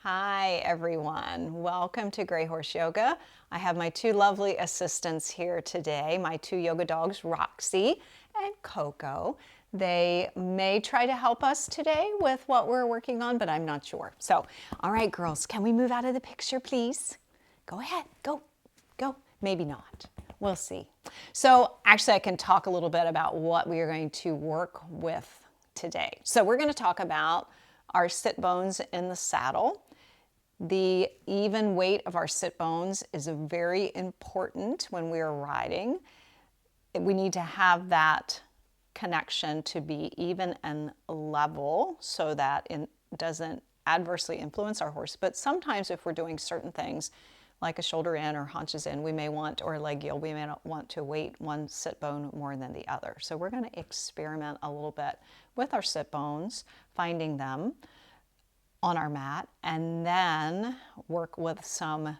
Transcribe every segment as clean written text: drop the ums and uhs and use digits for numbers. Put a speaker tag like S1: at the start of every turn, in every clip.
S1: Hi everyone, welcome to Grey Horse Yoga. I have my two lovely assistants here today, my two yoga dogs, Roxy and Coco. They may try to help us today with what we're working on, but I'm not sure. So, all right girls, can we move out of the picture please? Go ahead, go. Maybe not, we'll see. So actually I can talk a little bit about what we are going to work with today. So we're going to talk about our sit bones in the saddle. The even weight of our sit bones is very important when we are riding. We need to have that connection to be even and level so that it doesn't adversely influence our horse. But sometimes if we're doing certain things like a shoulder in or haunches in, we may want, or a leg yield, we may not want to weight one sit bone more than the other. So we're going to experiment a little bit with our sit bones, finding them on our mat, and then work with some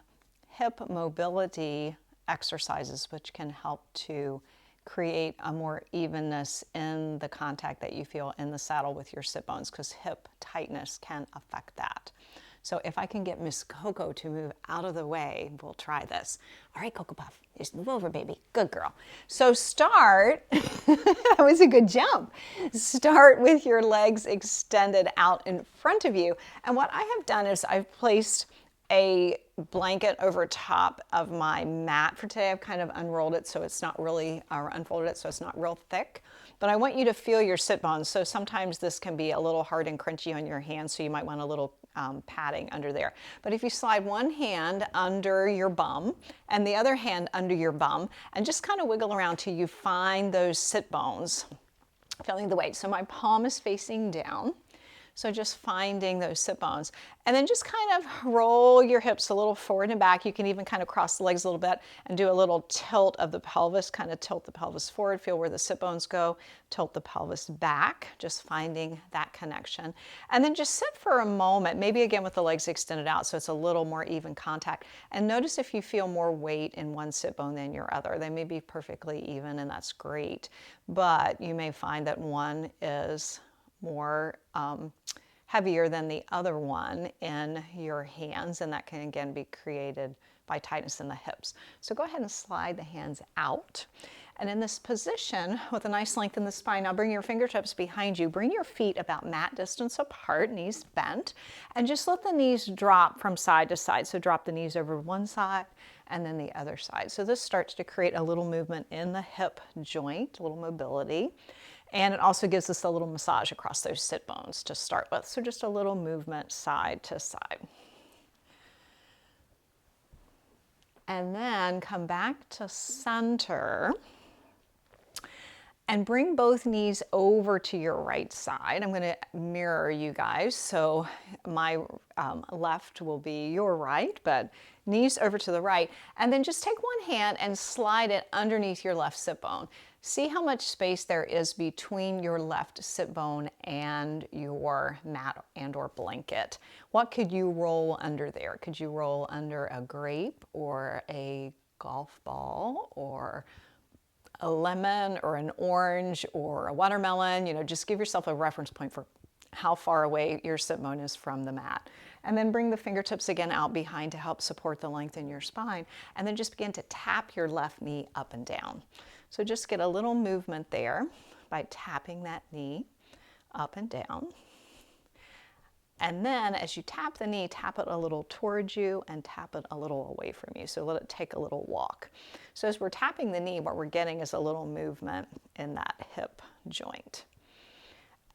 S1: hip mobility exercises which can help to create a more evenness in the contact that you feel in the saddle with your sit bones, because hip tightness can affect that. So if I can get Miss Coco to move out of the way, we'll try this. All right, Coco Puff, just move over, baby. Good girl. So start, that was a good jump. Start with your legs extended out in front of you. And what I have done is I've placed a blanket over top of my mat for today. I've kind of unrolled it so it's not really, or unfolded it so it's not real thick. But I want you to feel your sit bones. So sometimes this can be a little hard and crunchy on your hands, so you might want a little padding under there. But if you slide one hand under your bum and the other hand under your bum and just kind of wiggle around till you find those sit bones, feeling the weight. So my palm is facing down. So just finding those sit bones. And then just kind of roll your hips a little forward and back. You can even kind of cross the legs a little bit and do a little tilt of the pelvis, kind of tilt the pelvis forward, feel where the sit bones go, tilt the pelvis back, just finding that connection. And then just sit for a moment, maybe again with the legs extended out so it's a little more even contact. And notice if you feel more weight in one sit bone than your other. They may be perfectly even and that's great, but you may find that one is more heavier than the other one in your hands, and that can again be created by tightness in the hips. So go ahead and slide the hands out. And in this position, with a nice length in the spine, now bring your fingertips behind you. Bring your feet about mat distance apart, knees bent, and just let the knees drop from side to side. So drop the knees over one side and then the other side. So this starts to create a little movement in the hip joint, a little mobility. And it also gives us a little massage across those sit bones to start with. So just a little movement side to side. And then come back to center and bring both knees over to your right side. I'm going to mirror you guys. So my left will be your right, but knees over to the right. And then just take one hand and slide it underneath your left sit bone. See how much space there is between your left sit bone and your mat and or blanket. What could you roll under there? Could you roll under a grape or a golf ball or a lemon or an orange or a watermelon? You know, just give yourself a reference point for how far away your sit bone is from the mat. And then bring the fingertips again out behind to help support the length in your spine. And then just begin to tap your left knee up and down. So just get a little movement there by tapping that knee up and down. And then as you tap the knee, tap it a little towards you and tap it a little away from you. So let it take a little walk. So as we're tapping the knee, what we're getting is a little movement in that hip joint.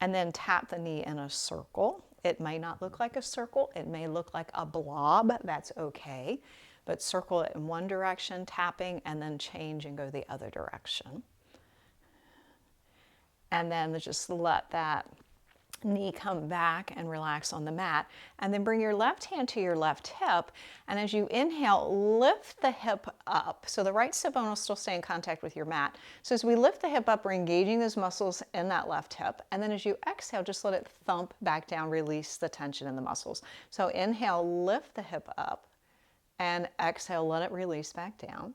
S1: And then tap the knee in a circle. It may not look like a circle. It may look like a blob. That's okay. But circle it in one direction, tapping, and then change and go the other direction. And then just let that knee come back and relax on the mat. And then bring your left hand to your left hip. And as you inhale, lift the hip up. So the right sit bone will still stay in contact with your mat. So as we lift the hip up, we're engaging those muscles in that left hip. And then as you exhale, just let it thump back down, release the tension in the muscles. So inhale, lift the hip up. And exhale, let it release back down.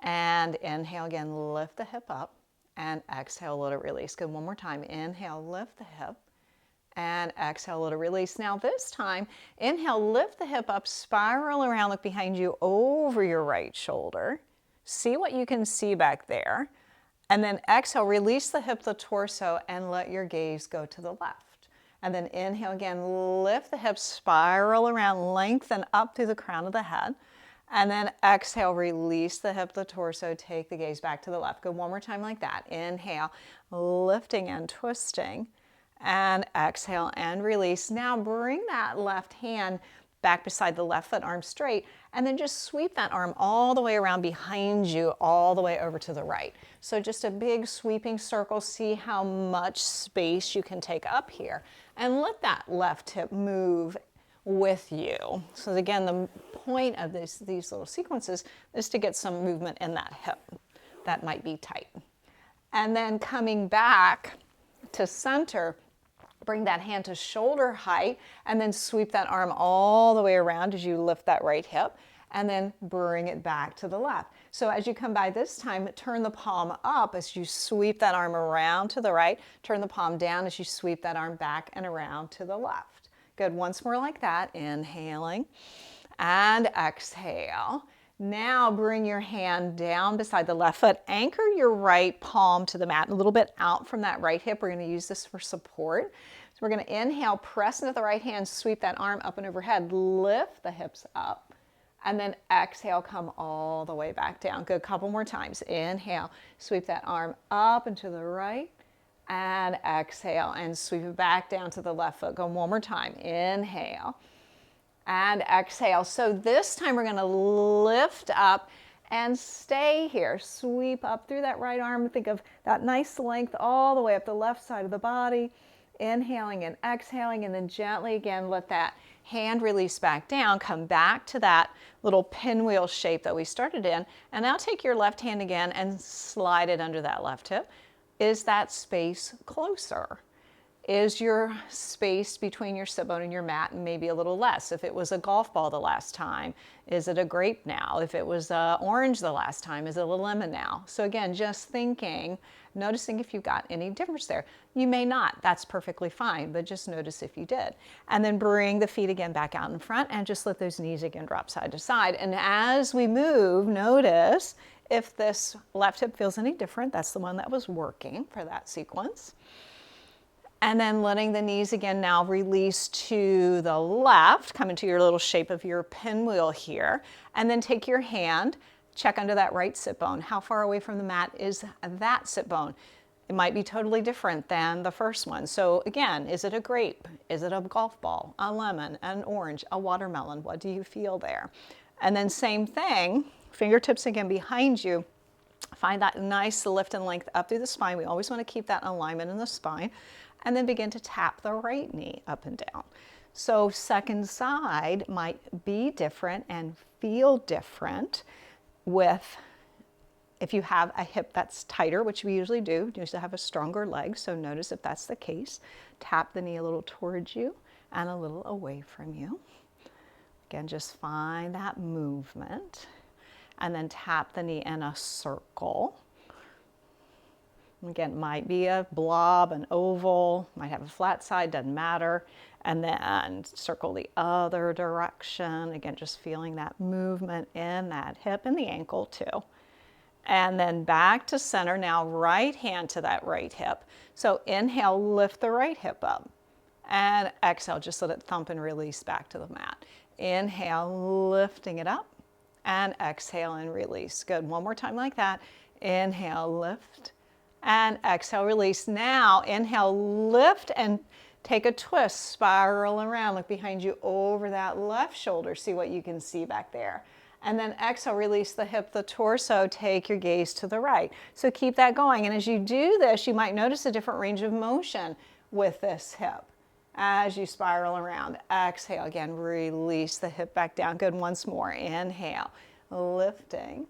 S1: And inhale again, lift the hip up. And exhale, let it release. Good, one more time. Inhale, lift the hip. and exhale, let it release. Now this time, inhale, lift the hip up, spiral around, look behind you over your right shoulder. See what you can see back there. And then exhale, release the hip, the torso, and let your gaze go to the left. And then inhale again, lift the hips, spiral around, lengthen up through the crown of the head. And then exhale, release the hip, the torso, take the gaze back to the left. Go one more time like that. Inhale, lifting and twisting. And exhale and release. Now bring that left hand back beside the left foot, arm straight, and then just sweep that arm all the way around behind you, all the way over to the right. So just a big sweeping circle. See how much space you can take up here. And let that left hip move with you. So again, the point of these little sequences is to get some movement in that hip that might be tight. And then coming back to center, bring that hand to shoulder height and then sweep that arm all the way around as you lift that right hip and then bring it back to the left. So as you come by this time, turn the palm up as you sweep that arm around to the right, turn the palm down as you sweep that arm back and around to the left. Good, once more like that, inhaling and exhale. Now bring your hand down beside the left foot, anchor your right palm to the mat, a little bit out from that right hip. We're going to use this for support. So we're going to inhale, press into the right hand, sweep that arm up and overhead, lift the hips up, and then exhale, come all the way back down. Good, couple more times. Inhale, sweep that arm up and to the right, and exhale, and sweep it back down to the left foot. Go one more time. Inhale. And exhale. So this time we're going to lift up and stay here. Sweep up through that right arm. Think of that nice length all the way up the left side of the body. Inhaling and exhaling, and then gently again let that hand release back down. Come back to that little pinwheel shape that we started in. And now take your left hand again and slide it under that left hip. Is that space closer? Is your space between your sit bone and your mat maybe a little less? If it was a golf ball the last time, is it a grape now? If it was orange the last time, is it a lemon now? So again, just thinking, noticing if you've got any difference there. You may not, that's perfectly fine, but just notice if you did. And then bring the feet again back out in front and just let those knees again drop side to side. And as we move, notice if this left hip feels any different. That's the one that was working for that sequence. And then letting the knees again now release to the left, come into your little shape of your pinwheel here. And then take your hand, check under that right sit bone. How far away from the mat is that sit bone? It might be totally different than the first one. So again, is it a grape? Is it a golf ball? A lemon? An orange? A watermelon? What do you feel there? And then same thing, fingertips again behind you. Find that nice lift and length up through the spine. We always want to keep that alignment in the spine. And then begin to tap the right knee up and down. So second side might be different and feel different with, if you have a hip that's tighter, which we usually do, you usually have a stronger leg, so notice if that's the case. Tap the knee a little towards you and a little away from you. Again, just find that movement. And then tap the knee in a circle. Again, might be a blob, an oval, might have a flat side, doesn't matter. And then circle the other direction. Again, just feeling that movement in that hip and the ankle too. And then back to center. Now right hand to that right hip. So inhale, lift the right hip up. And exhale, just let it thump and release back to the mat. Inhale, lifting it up. And exhale and release. Good, one more time like that. Inhale, lift. And exhale, release. Now, inhale, lift and take a twist, spiral around, look behind you over that left shoulder, see what you can see back there. And then exhale, release the hip, the torso, take your gaze to the right. So keep that going. And as you do this, you might notice a different range of motion with this hip. As you spiral around, exhale again, release the hip back down. Good, once more, inhale, lifting.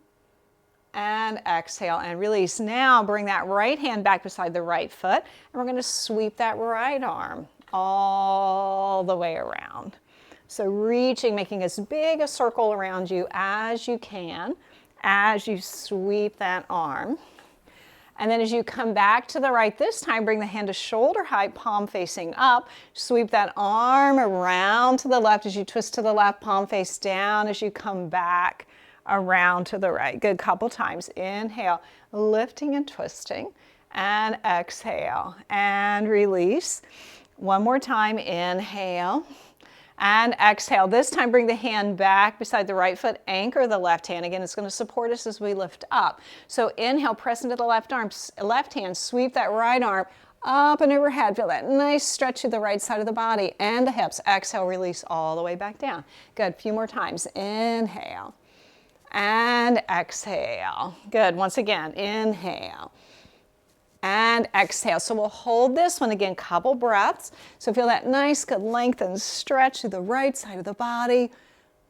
S1: And exhale and release. Now bring that right hand back beside the right foot. And we're going to sweep that right arm all the way around. So reaching, making as big a circle around you as you can as you sweep that arm. And then as you come back to the right this time, bring the hand to shoulder height, palm facing up. Sweep that arm around to the left as you twist to the left, palm face down as you come back around to the right. Good, couple times. Inhale, lifting and twisting, and exhale, and release. One more time, inhale. And exhale. This time, bring the hand back beside the right foot. Anchor the left hand. Again, it's going to support us as we lift up. So inhale, press into the left arm, left hand. Sweep that right arm up and overhead. Feel that nice stretch to the right side of the body and the hips. Exhale, release all the way back down. Good. A few more times. Inhale. And exhale. Good. Once again, inhale. And exhale. So we'll hold this one again, couple breaths. So feel that nice, good length and stretch to the right side of the body,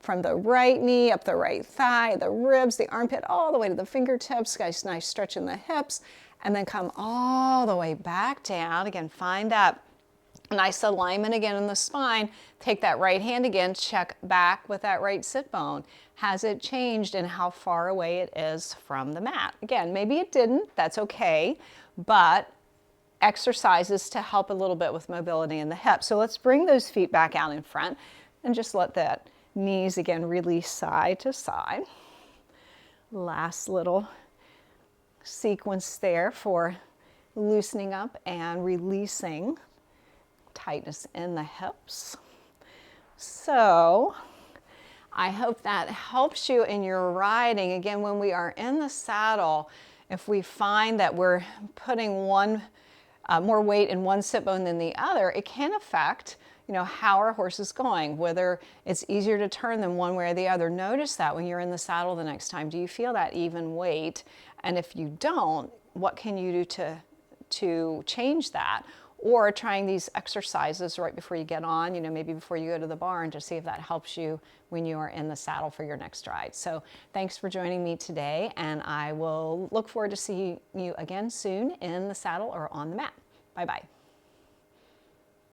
S1: from the right knee, up the right thigh, the ribs, the armpit, all the way to the fingertips. Guys, nice stretch in the hips. And then come all the way back down. Again, find that nice alignment again in the spine. Take that right hand again, check back with that right sit bone. Has it changed in how far away it is from the mat? Again, maybe it didn't, that's okay, but exercises to help a little bit with mobility in the hips. So let's bring those feet back out in front and just let that knees again release side to side. Last little sequence there for loosening up and releasing tightness in the hips. So I hope that helps you in your riding. Again, when we are in the saddle, if we find that we're putting more weight in one sit bone than the other, it can affect, how our horse is going, whether it's easier to turn them one way or the other. Notice that when you're in the saddle the next time. Do you feel that even weight? And if you don't, what can you do to change that? Or trying these exercises right before you get on, maybe before you go to the barn, to see if that helps you when you are in the saddle for your next ride. So thanks for joining me today, and I will look forward to seeing you again soon in the saddle or on the mat. Bye-bye.